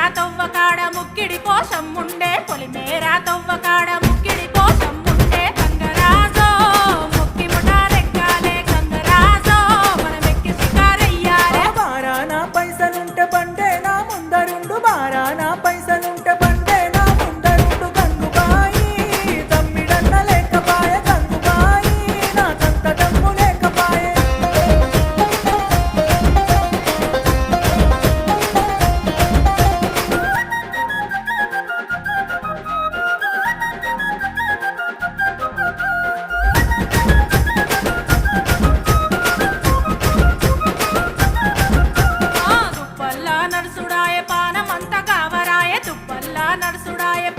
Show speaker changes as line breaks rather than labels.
పొలిమేరా తవ్వకాడ ముక్కిడి కోసం ఉండే పొలిమేరా తవ్వకాడ ముక్కిడి కోసం ఉండే గంగరాజో ముక్కి ముఠాలెక్కాలే గంగరాజో మనమెక్కి షికారయ్యాలే
బారానా పైసలుంటే బండే నా ముందరుండు బారానా పైసలుంటే బండే నా ముందరుండు గంగుబాయి తమ్మిడన్న లేకపాయే గంగుబాయి నాకంత దమ్ము లేకపాయే
తుప్పల్లా నడుసుడాయే పానమంత కావరాయే తుప్పల్లా నడుసుడాయే